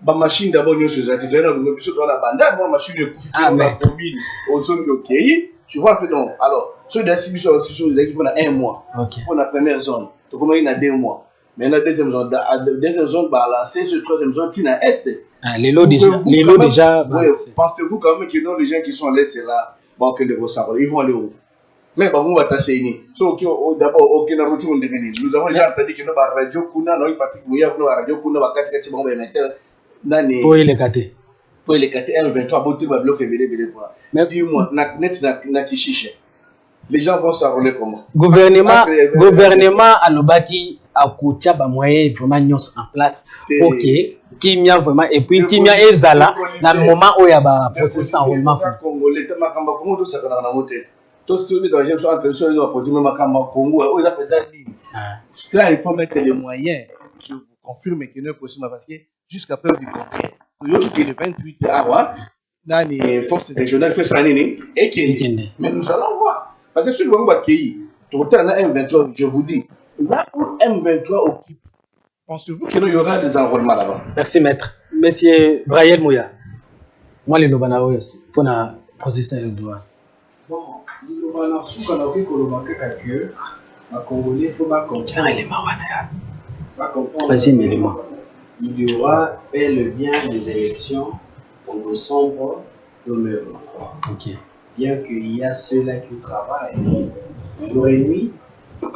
S5: Ba machine d'abord nous sur zati dans le biso dans la banda bon machine de kufi dans la combine aux zones de pays tu vois que donc alors ceux de biso aussi sur l'équipe pendant un mois pour la première zone donc comment il y a 2 mois mais la deuxième zone balancée sur troisième zone tina est
S4: les lots déjà
S5: oui, pensez-vous quand même que non les gens qui sont là c'est là bon que de vos savoir ils vont aller où mais bon on va tasser so d'abord aucun route on devient nous avons déjà entendu que nos radio kuna non particulièrement nos radio kuna ba kati bon ben nani
S4: pour les cater
S5: M23 botti ba bloquer belé quoi mais dis-moi na kishiche les gens vont s'enrôler comment
S4: gouvernement alobaki akucha ba moyen vraiment nyos en place OK kimia vraiment et puis kimia ezala na moment où ya ba processus enrôlement
S5: congolais makamba Congo to sakana na moté to ce que les gens sont en train de se dire makamba Congo il a peut-être dit là il faut mettre les moyens je vous confirme que non possible parce que jusqu'à preuve du contraire le 28 dans les forces régionales fait ça nini et mais nous allons voir parce que sur le moment qui total na M23 je vous dis là où M23 occupe pensez-vous qu'il y aura des enrôlements là-bas?
S4: Merci maître. Monsieur Brian Mouya moi le lobana aussi pour na processus de droit
S6: bon le lobana souka na ko lobaka que ma congolais faut pas comprendre
S4: élément wana
S6: troisième élément il y aura bel et bien des élections en décembre 2023.
S4: OK.
S6: Bien qu'il y a ceux-là qui travaillent jour et nuit pour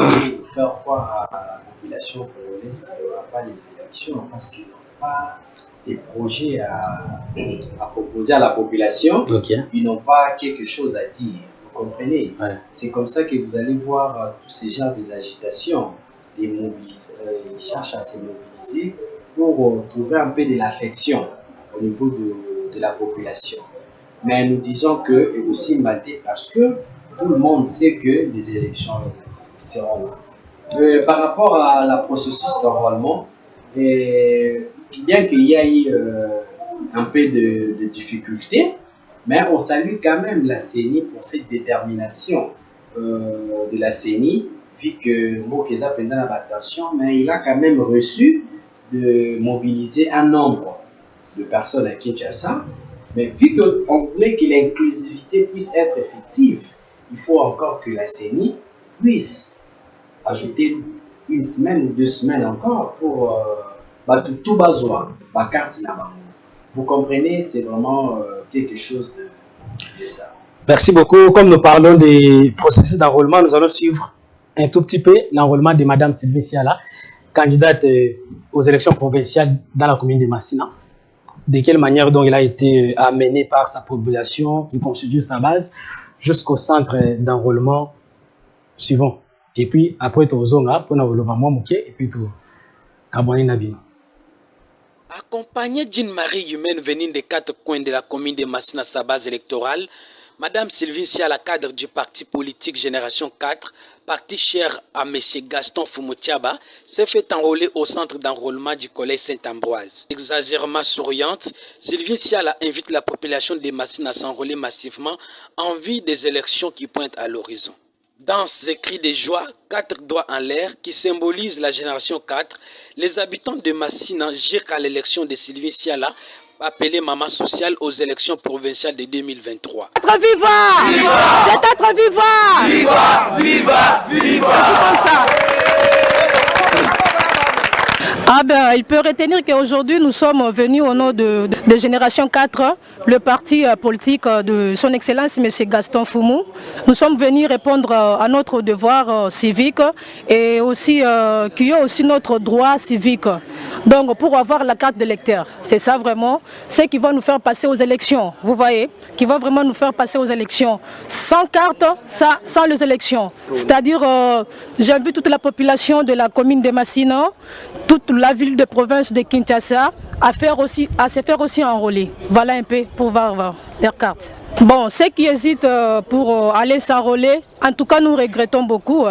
S6: faire croire à la population congolaise qu'il n'y aura pas les élections parce qu'ils n'ont pas des projets à proposer à la population, ils n'ont pas quelque chose à dire. Vous comprenez? C'est comme ça que vous allez voir tous ces genres d'agitations. Ils cherchent à se mobiliser pour trouver un peu de l'affection au niveau de la population. Mais nous disons que c'est aussi maltais parce que tout le monde sait que les élections seront là. Par rapport à la processus d'enrôlement, bien qu'il y ait eu un peu de difficultés, mais on salue quand même la CENI pour cette détermination de la CENI, vu que Mokeza pendant l'attention, mais il a quand même reçu de mobiliser un nombre de personnes à Kinshasa. Mais vu qu'on voulait que l'inclusivité puisse être effective, il faut encore que la CENI puisse ajouter une semaine ou 2 semaines encore pour tout besoin, ma carte. Vous comprenez, c'est vraiment quelque chose de ça.
S4: Merci beaucoup. Comme nous parlons des processus d'enrôlement, nous allons suivre un tout petit peu l'enrôlement de Madame Sylvie Siala, candidate aux élections provinciales dans la commune de Massina. De quelle manière donc il a été amené par sa population qui constitue sa base jusqu'au centre d'enrôlement suivant. Et puis après tout zonga pour l'enrôlement et puis tout Kabouani Nabino.
S7: Accompagnée d'une marée humaine venue des 4 coins de la commune de Massina, sa base électorale, Madame Sylvie Siala, cadre du parti politique Génération 4, parti cher à M. Gaston Fumutiaba, s'est fait enrôler au centre d'enrôlement du collège Saint-Ambroise. Exagérément souriante, Sylvie Siala invite la population de Massina à s'enrôler massivement en vue des élections qui pointent à l'horizon. Dans ces cris de joie, 4 doigts en l'air qui symbolisent la génération 4, les habitants de Massina girent à l'élection de Sylvie Siala, appelée Maman Sociale aux élections provinciales de 2023.
S8: Viva! C'est être viva! Viva! Viva! Viva! C'est comme ça. Ah ben, il peut retenir qu'aujourd'hui, nous sommes venus au nom de Génération 4, le parti politique de son Excellence, M. Gaston Fumu. Nous sommes venus répondre à notre devoir civique et aussi qui est aussi notre droit civique. Donc, pour avoir la carte d'électeur, c'est ça vraiment, c'est qui va nous faire passer aux élections, vous voyez, qui va vraiment nous faire passer aux élections. Sans carte, ça, sans les élections. C'est-à-dire, j'invite toute la population de la commune de Massina, toute la ville de province de Kinshasa à se faire aussi enrôler. Voilà un peu pour voir leur carte. Bon, ceux qui hésitent pour aller s'enrôler, en tout cas nous regrettons beaucoup.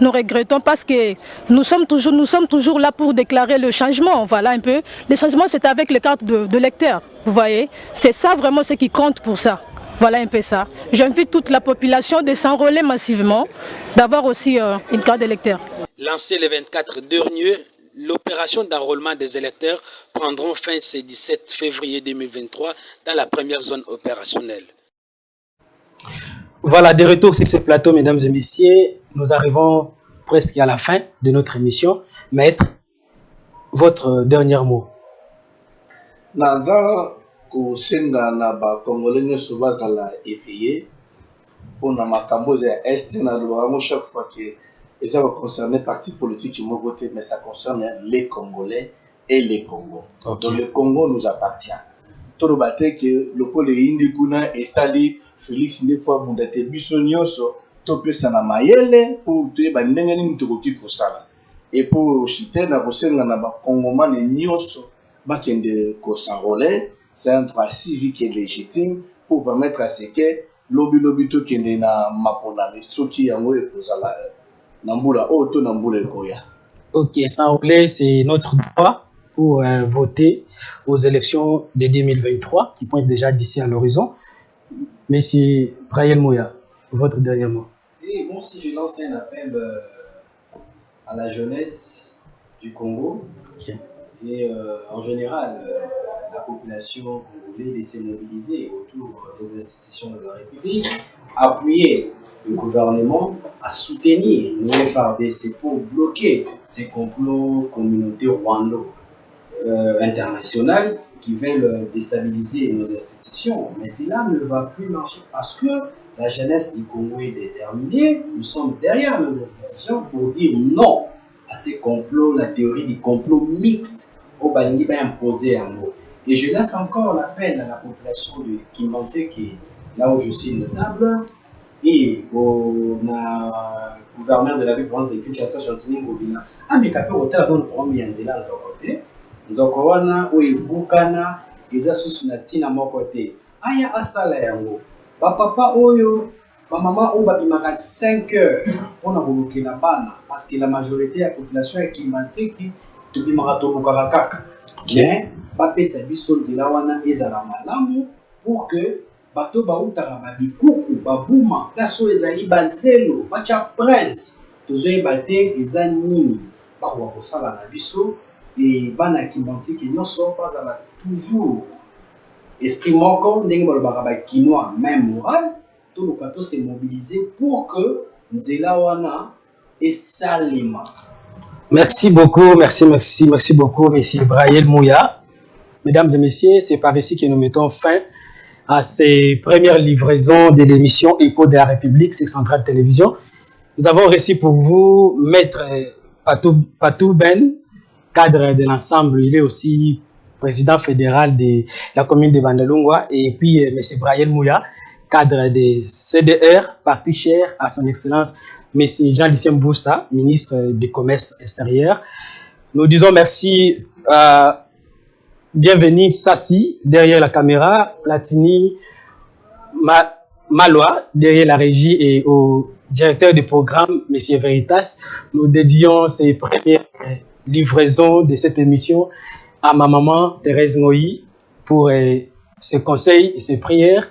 S8: Nous regrettons parce que nous sommes toujours là pour déclarer le changement. Voilà un peu. Le changement c'est avec les cartes de lecteur. Vous voyez, c'est ça vraiment ce qui compte pour ça. Voilà un peu ça. J'invite toute la population de s'enrôler massivement, d'avoir aussi une carte d'électeur.
S7: Lancé le 24 dernier, l'opération d'enrôlement des électeurs prendront fin ce 17 février 2023 dans la première zone opérationnelle.
S4: Voilà, de retour sur ce plateau, mesdames et messieurs. Nous arrivons presque à la fin de notre émission. Maître, votre dernier mot.
S5: Naza kosenga na ba Congolais nyonso bazala éveillé pour na makambo ya est na lobamo chaque fois que ça va concerner parti politique qui voté, mais ça concerne les Congolais et les Congos. Okay. Donc le Congo nous appartient. Tout le bâté que le pôle indi kuna etali Félix Ndefwa Bundate Bissonioso topé sana mayele pour te bandenge ni mtokoki kosala. Et pour chiter na kosenga na ba Congomais nyonso bakende ko s'enrôler, c'est un droit civique et légitime pour permettre à ce que lobby to kende na mapona soki yango ekozala Nambula Oto Nambula Koya.
S4: Ok, s'enrôler, c'est notre droit pour voter aux élections de 2023 qui pointent déjà d'ici à l'horizon. Monsieur Brian Moya, votre dernier mot.
S6: Et bon, si je lance un appel à la jeunesse du Congo, okay. Et en général, la population congolaise de se mobiliser autour des institutions de la République, appuyer le gouvernement à soutenir le FARDC pour bloquer ces complots communautaires rwando-internationales qui veulent déstabiliser nos institutions. Mais cela ne va plus marcher parce que la jeunesse du Congo est déterminée. Nous sommes derrière nos institutions pour dire non à ces complots, la théorie du complot mixte au Balingi va imposer un mot. Et je laisse encore l'appel à la population de Kimbanté, qui est là où je suis notable, et au gouverneur de la ville province de Kinshasa, Chantini Ngobina, à mes capés au tel don pour Mianzela dans côté, Nzokowana ou Bukana, Eza Susunatina mon côté. Aya asala yango. Papa oyo, maman ou babimaka 5 heures pour n'aboulouke la bana, parce que la majorité de la population est Kimbanté qui te bimaka to bukarakaka. Mais Papé Sabiso Nzilawana ezala malamu pour que bato bautaka babikuku babuma plaso ezali bazelo bacha prince tozoyeba te eza nini bakoka kosala na biso e bana Kimbanté nyonso bazala toujours esprit moko ndenge balobaka bakinois même moral toluka to se mobiliser pour que nzela wana esalema.
S4: Merci beaucoup, merci beaucoup, monsieur Brayel Mouya. Mesdames et messieurs, c'est par ici que nous mettons fin à ces premières livraisons de l'émission Écho de la République sur Centrale Télévision. Nous avons reçu pour vous Maître Patou Ben, cadre de l'ensemble. Il est aussi président fédéral de la commune de Bandalungwa. Et puis monsieur Brayel Mouya, cadre des CDR, parti cher à son excellence, monsieur Jean-Lucien Boussa, ministre du Commerce extérieur. Nous disons merci à bienvenue Sassi, derrière la caméra, Platini, Malois, derrière la régie et au directeur du programme, monsieur Veritas. Nous dédions ces premières livraisons de cette émission à ma maman Thérèse Moï pour ses conseils et ses prières.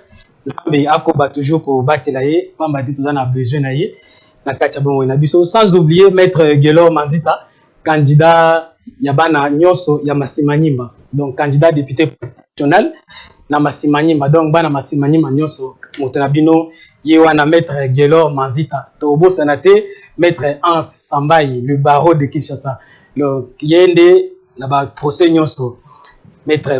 S4: Sans oublier Maître Gelor Manzita, candidat Yabana Nyoso Yamasimanyimba, donc candidat député national Namasimanyimba, donc Bana Masimanyimba Nyoso, Motenabino, Yewana Maître Gelor Manzita, Tobo Sanate, Maître Hans Sambayi, le barreau de Kinshasa, le Yende, Naba procès Nyoso, Maître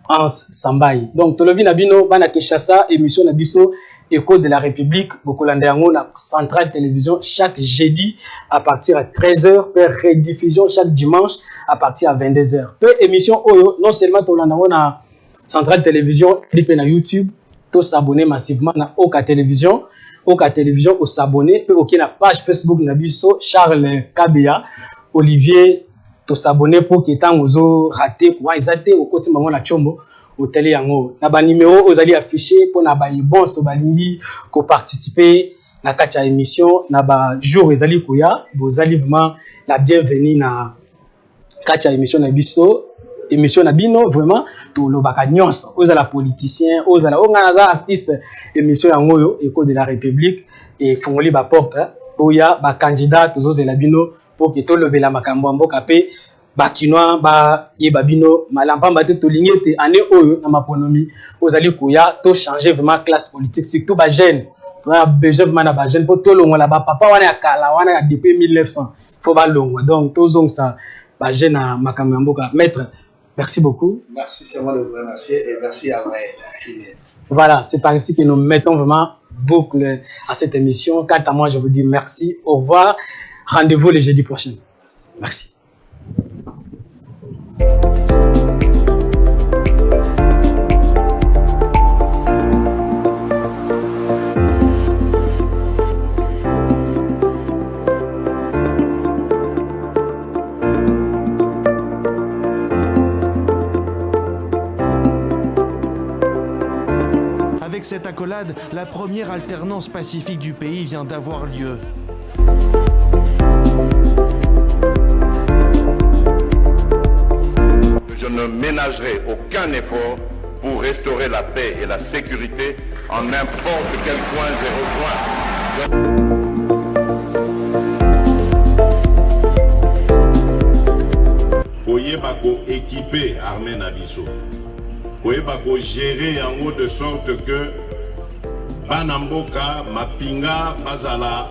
S4: Hans Sambayi. Donc, Tolobi Nabino, Bana Kinshasa, émission Nabiso, Écho de la République, Bokolandeango, na Centrale Télévision, chaque jeudi à partir à 13h, per rediffusion chaque dimanche à partir à 22h. Peu émission, non seulement Tolandeango na Centrale Télévision, clip na YouTube, to s'abonner massivement na Oka Télévision, ou s'abonner, peu ok na page Facebook Nabiso, Charles Kabia, Olivier, to s'abonner pour qu'il t'en ozo raté pour exalter au côté maman la chombo au télé yango na ba numéro aux alliés affiché pour na ba bon so balingi ko participer na kacha émission na ba jour ezali koya bozali vraiment la bienvenue na kacha émission na biso émission na bino vraiment to lobaka nyonso aux ala politicien aux ala ongana artiste émission yango yo Écho de la République et fongoli ba porte oya ba candidat tous la bino pour que tout le la makambo mboka pe bakinois ba yebabino malamba te to lingete année oyo na maponomi ozali koya to changer vraiment classe politique surtout ba jeune to a besoin vraiment ba jeune pour to longo la ba papa wana ya kala wana ya depuis 1900 faut ba longo donc to zong ça ba jeune na makambo mboka. Maître, merci beaucoup.
S5: Merci, c'est moi le vrai merci et merci à vous.
S4: Voilà, c'est par ici que nous mettons vraiment boucle à cette émission. Quant à moi, je vous dis merci, au revoir. Rendez-vous le jeudi prochain. Merci.
S1: Avec cette accolade, la première alternance pacifique du pays vient d'avoir lieu.
S2: Je ne ménagerai aucun effort pour restaurer la paix et la sécurité en n'importe quel coin et recoin.
S3: Koyeba ko équiper armée na biso. Koyeba ko gérer en haut de sorte que Banamboka, Mapinga, Bazala,